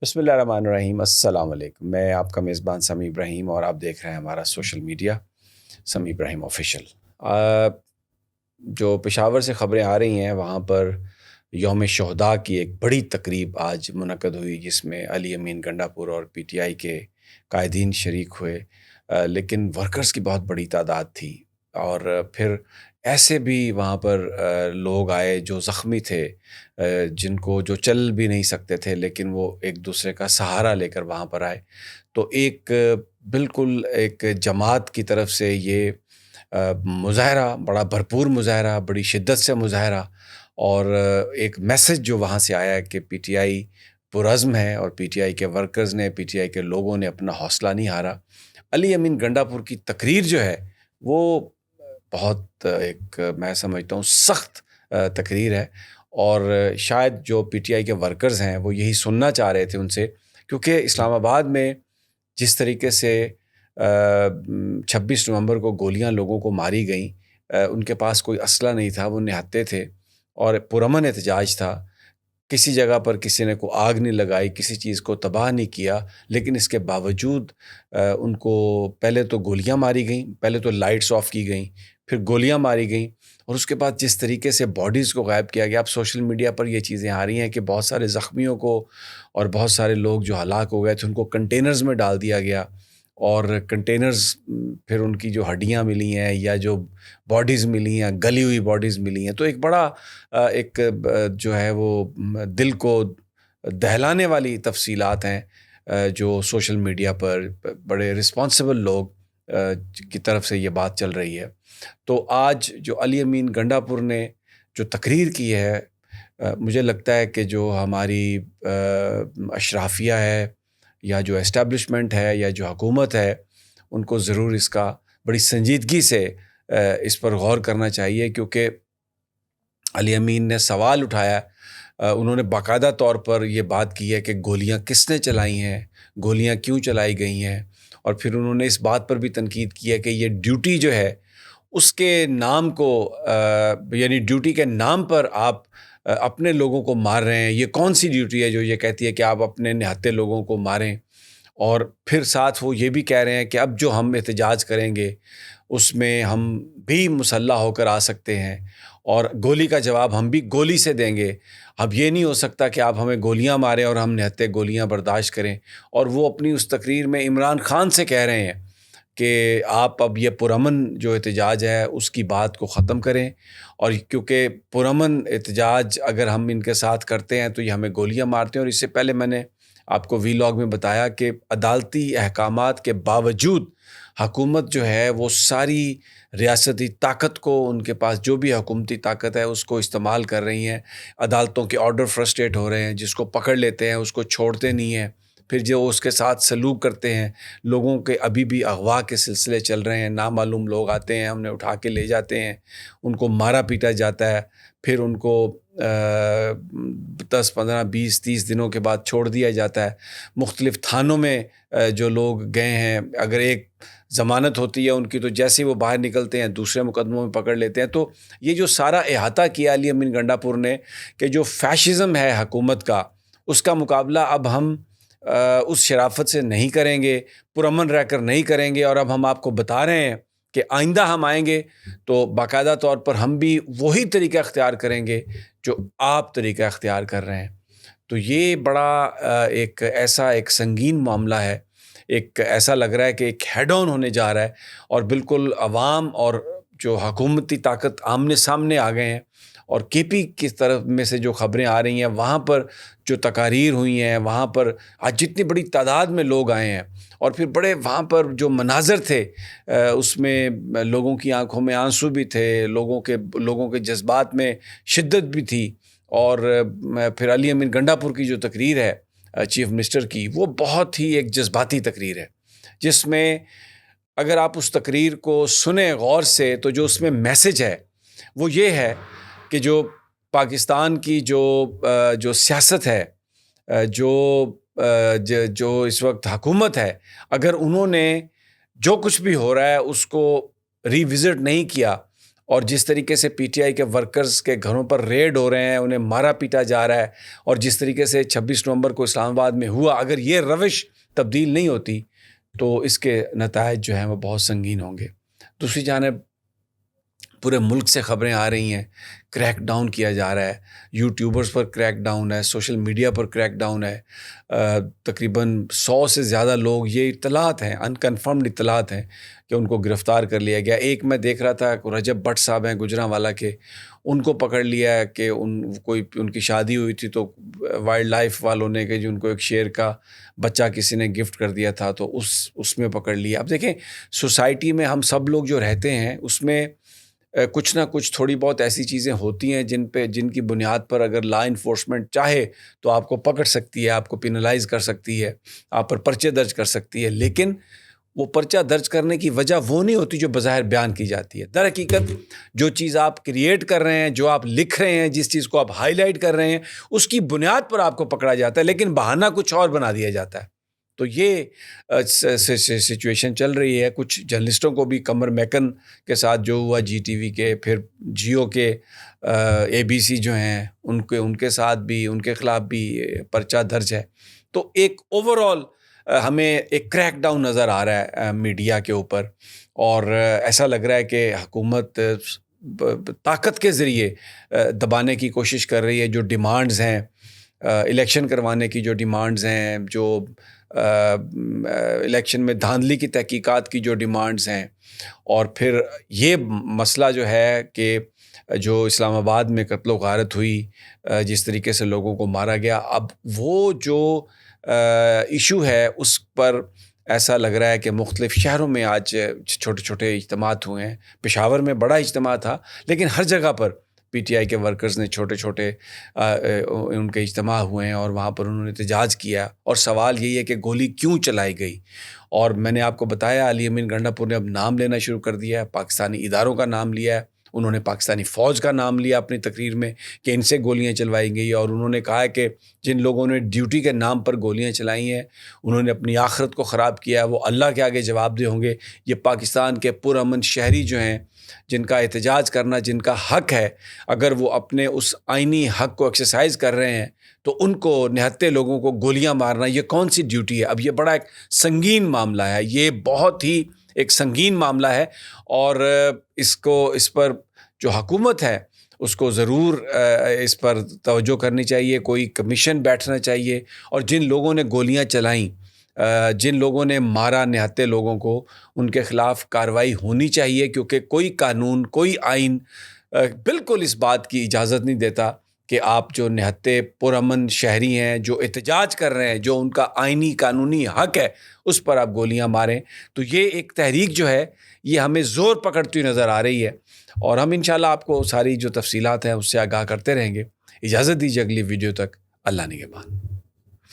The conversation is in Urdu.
بسم اللہ الرحمن الرحیم۔ السلام علیکم، میں آپ کا میزبان سمیع ابراہیم اور آپ دیکھ رہے ہیں ہمارا سوشل میڈیا سمیع ابراہیم آفیشیل۔ جو پشاور سے خبریں آ رہی ہیں وہاں پر یوم شہداء کی ایک بڑی تقریب آج منعقد ہوئی، جس میں علی امین گنڈا پور اور پی ٹی آئی کے قائدین شریک ہوئے، لیکن ورکرز کی بہت بڑی تعداد تھی۔ اور پھر ایسے بھی وہاں پر لوگ آئے جو زخمی تھے، جن کو جو چل بھی نہیں سکتے تھے، لیکن وہ ایک دوسرے کا سہارا لے کر وہاں پر آئے۔ تو ایک بالکل ایک جماعت کی طرف سے یہ مظاہرہ، بڑا بھرپور مظاہرہ، بڑی شدت سے مظاہرہ، اور ایک میسج جو وہاں سے آیا کہ پی ٹی آئی پرعزم ہے اور پی ٹی آئی کے ورکرز نے، پی ٹی آئی کے لوگوں نے اپنا حوصلہ نہیں ہارا۔ علی امین گنڈا پور کی تقریر جو ہے وہ بہت ایک، میں سمجھتا ہوں، سخت تقریر ہے، اور شاید جو پی ٹی آئی کے ورکرز ہیں وہ یہی سننا چاہ رہے تھے ان سے، کیونکہ اسلام آباد میں جس طریقے سے 26 نومبر کو گولیاں لوگوں کو ماری گئیں، ان کے پاس کوئی اسلحہ نہیں تھا، وہ نہتے تھے اور پرامن احتجاج تھا۔ کسی جگہ پر کسی نے کو آگ نہیں لگائی، کسی چیز کو تباہ نہیں کیا، لیکن اس کے باوجود ان کو پہلے تو گولیاں ماری گئیں، پہلے تو لائٹس آف کی گئیں، پھر گولیاں ماری گئیں، اور اس کے بعد جس طریقے سے باڈیز کو غائب کیا گیا۔ اب سوشل میڈیا پر یہ چیزیں آ رہی ہیں کہ بہت سارے زخمیوں کو اور بہت سارے لوگ جو ہلاک ہو گئے تھے ان کو کنٹینرز میں ڈال دیا گیا، اور کنٹینرز پھر ان کی جو ہڈیاں ملی ہیں یا جو باڈیز ملی ہیں، گلی ہوئی باڈیز ملی ہیں، تو ایک بڑا ایک جو ہے وہ دل کو دہلانے والی تفصیلات ہیں، جو سوشل میڈیا پر بڑے رسپانسبل لوگ کی طرف سے یہ بات چل رہی ہے۔ تو آج جو علی امین گنڈا پور نے جو تقریر کی ہے، مجھے لگتا ہے کہ جو ہماری اشرافیہ ہے یا جو اسٹیبلشمنٹ ہے یا جو حکومت ہے، ان کو ضرور اس کا بڑی سنجیدگی سے اس پر غور کرنا چاہیے، کیونکہ علی امین نے سوال اٹھایا، انہوں نے باقاعدہ طور پر یہ بات کی ہے کہ گولیاں کس نے چلائی ہیں، گولیاں کیوں چلائی گئی ہیں، اور پھر انہوں نے اس بات پر بھی تنقید کی ہے کہ یہ ڈیوٹی جو ہے اس کے نام کو، یعنی ڈیوٹی کے نام پر آپ اپنے لوگوں کو مار رہے ہیں۔ یہ کون سی ڈیوٹی ہے جو یہ کہتی ہے کہ آپ اپنے نہتے لوگوں کو ماریں؟ اور پھر ساتھ وہ یہ بھی کہہ رہے ہیں کہ اب جو ہم احتجاج کریں گے اس میں ہم بھی مسلح ہو کر آ سکتے ہیں، اور گولی کا جواب ہم بھی گولی سے دیں گے۔ اب یہ نہیں ہو سکتا کہ آپ ہمیں گولیاں ماریں اور ہم نہتے گولیاں برداشت کریں۔ اور وہ اپنی اس تقریر میں عمران خان سے کہہ رہے ہیں کہ آپ اب یہ پرامن جو احتجاج ہے اس کی بات کو ختم کریں، اور کیونکہ پرامن احتجاج اگر ہم ان کے ساتھ کرتے ہیں تو یہ ہمیں گولیاں مارتے ہیں۔ اور اس سے پہلے میں نے آپ کو وی لاگ میں بتایا کہ عدالتی احکامات کے باوجود حکومت جو ہے وہ ساری ریاستی طاقت کو، ان کے پاس جو بھی حکومتی طاقت ہے اس کو استعمال کر رہی ہیں۔ عدالتوں کے آرڈر فرسٹریٹ ہو رہے ہیں، جس کو پکڑ لیتے ہیں اس کو چھوڑتے نہیں ہیں، پھر جو اس کے ساتھ سلوک کرتے ہیں۔ لوگوں کے ابھی بھی اغوا کے سلسلے چل رہے ہیں، نامعلوم لوگ آتے ہیں، ہم نے اٹھا کے لے جاتے ہیں، ان کو مارا پیٹا جاتا ہے، پھر ان کو 10 15 20 30 دنوں کے بعد چھوڑ دیا جاتا ہے۔ مختلف تھانوں میں جو لوگ گئے ہیں، اگر ایک ضمانت ہوتی ہے ان کی تو جیسے ہی وہ باہر نکلتے ہیں دوسرے مقدموں میں پکڑ لیتے ہیں۔ تو یہ جو سارا احاطہ کیا علی امین گنڈا پور نے کہ جو فیشزم ہے حکومت کا، اس کا مقابلہ اب ہم اس شرافت سے نہیں کریں گے، پرامن رہ کر نہیں کریں گے، اور اب ہم آپ کو بتا رہے ہیں کہ آئندہ ہم آئیں گے تو باقاعدہ طور پر ہم بھی وہی طریقہ اختیار کریں گے جو آپ طریقہ اختیار کر رہے ہیں۔ تو یہ بڑا ایک ایسا ایک سنگین معاملہ ہے، ایک ایسا لگ رہا ہے کہ ایک ہیڈ آن ہونے جا رہا ہے، اور بالکل عوام اور جو حکومتی طاقت آمنے سامنے آ گئے ہیں۔ اور کے پی کی طرف میں سے جو خبریں آ رہی ہیں، وہاں پر جو تقاریر ہوئی ہیں، وہاں پر آج جتنی بڑی تعداد میں لوگ آئے ہیں، اور پھر بڑے وہاں پر جو مناظر تھے، اس میں لوگوں کی آنکھوں میں آنسو بھی تھے، لوگوں کے جذبات میں شدت بھی تھی۔ اور پھر علی امین گنڈا پور کی جو تقریر ہے چیف منسٹر کی، وہ بہت ہی ایک جذباتی تقریر ہے، جس میں اگر آپ اس تقریر کو سنیں غور سے تو جو اس میں میسج ہے وہ یہ ہے کہ جو پاکستان کی جو سیاست ہے، جو اس وقت حکومت ہے، اگر انہوں نے جو کچھ بھی ہو رہا ہے اس کو ری وزٹ نہیں کیا اور جس طریقے سے پی ٹی آئی کے ورکرز کے گھروں پر ریڈ ہو رہے ہیں، انہیں مارا پیٹا جا رہا ہے، اور جس طریقے سے 26 نومبر کو اسلام آباد میں ہوا، اگر یہ روش تبدیل نہیں ہوتی تو اس کے نتائج جو ہیں وہ بہت سنگین ہوں گے۔ دوسری جانب پورے ملک سے خبریں آ رہی ہیں، کریک ڈاؤن کیا جا رہا ہے، یوٹیوبرز پر کریک ڈاؤن ہے، سوشل میڈیا پر کریک ڈاؤن ہے، تقریباً 100 سے زیادہ لوگ، یہ اطلاعات ہیں، انکنفرمڈ اطلاعات ہیں کہ ان کو گرفتار کر لیا گیا۔ ایک میں دیکھ رہا تھا رجب بٹ صاحب ہیں گجرانوالہ کے، ان کو پکڑ لیا ہے کہ ان کی شادی ہوئی تھی تو وائلڈ لائف والوں نے کہ جو ان کو ایک شیر کا بچہ کسی نے گفٹ کر دیا تھا تو اس میں پکڑ لیا۔ اب دیکھیں سوسائٹی میں ہم سب لوگ جو رہتے ہیں اس میں کچھ نہ کچھ تھوڑی بہت ایسی چیزیں ہوتی ہیں جن کی بنیاد پر اگر لا انفورسمنٹ چاہے تو آپ کو پکڑ سکتی ہے، آپ کو پینلائز کر سکتی ہے، آپ پر پرچے درج کر سکتی ہے، لیکن وہ پرچہ درج کرنے کی وجہ وہ نہیں ہوتی جو بظاہر بیان کی جاتی ہے۔ در حقیقت جو چیز آپ کریٹ کر رہے ہیں، جو آپ لکھ رہے ہیں، جس چیز کو آپ ہائی لائٹ کر رہے ہیں، اس کی بنیاد پر آپ کو پکڑا جاتا ہے، لیکن بہانہ کچھ اور بنا دیا جاتا ہے۔ تو یہ سچویشن چل رہی ہے۔ کچھ جرنلسٹوں کو بھی کمر میکن کے ساتھ جو ہوا، جی ٹی وی کے، پھر جیو کے، اے بی سی جو ہیں ان کے ساتھ بھی، ان کے خلاف بھی پرچہ درج ہے۔ تو ایک اوور آل ہمیں ایک کریک ڈاؤن نظر آ رہا ہے میڈیا کے اوپر، اور ایسا لگ رہا ہے کہ حکومت طاقت کے ذریعے دبانے کی کوشش کر رہی ہے۔ جو ڈیمانڈز ہیں الیکشن کروانے کی، جو ڈیمانڈز ہیں، جو الیکشن میں دھاندلی کی تحقیقات کی جو ڈیمانڈز ہیں، اور پھر یہ مسئلہ جو ہے کہ جو اسلام آباد میں قتل و غارت ہوئی، جس طریقے سے لوگوں کو مارا گیا، اب وہ جو ایشو ہے اس پر ایسا لگ رہا ہے کہ مختلف شہروں میں آج چھوٹے چھوٹے اجتماعات ہوئے ہیں۔ پشاور میں بڑا اجتماع تھا، لیکن ہر جگہ پر پی ٹی آئی کے ورکرز نے چھوٹے چھوٹے ان کے اجتماع ہوئے ہیں، اور وہاں پر انہوں نے احتجاج کیا، اور سوال یہی ہے کہ گولی کیوں چلائی گئی۔ اور میں نے آپ کو بتایا علی امین گنڈا پور نے اب نام لینا شروع کر دیا ہے، پاکستانی اداروں کا نام لیا ہے، انہوں نے پاکستانی فوج کا نام لیا اپنی تقریر میں کہ ان سے گولیاں چلوائی گئی، اور انہوں نے کہا کہ جن لوگوں نے ڈیوٹی کے نام پر گولیاں چلائی ہیں انہوں نے اپنی آخرت کو خراب کیا ہے، وہ اللہ کے آگے جواب دہ ہوں گے۔ یہ پاکستان کے پرامن شہری جو ہیں، جن کا احتجاج کرنا جن کا حق ہے، اگر وہ اپنے اس آئینی حق کو ایکسرسائز کر رہے ہیں تو ان کو نہتے لوگوں کو گولیاں مارنا یہ کون سی ڈیوٹی ہے؟ اب یہ بڑا ایک سنگین معاملہ ہے، یہ بہت ہی ایک سنگین معاملہ ہے، اور اس پر جو حکومت ہے اس کو ضرور اس پر توجہ کرنی چاہیے، کوئی کمیشن بیٹھنا چاہیے، اور جن لوگوں نے گولیاں چلائیں، جن لوگوں نے مارا نہتے لوگوں کو، ان کے خلاف کارروائی ہونی چاہیے، کیونکہ کوئی قانون، کوئی آئین بالکل اس بات کی اجازت نہیں دیتا کہ آپ جو نہتے پرامن شہری ہیں، جو احتجاج کر رہے ہیں، جو ان کا آئینی قانونی حق ہے، اس پر آپ گولیاں ماریں۔ تو یہ ایک تحریک جو ہے یہ ہمیں زور پکڑتی ہوئی نظر آ رہی ہے، اور ہم انشاءاللہ آپ کو ساری جو تفصیلات ہیں اس سے آگاہ کرتے رہیں گے۔ اجازت دیجیے اگلی ویڈیو تک، اللہ نگہبان۔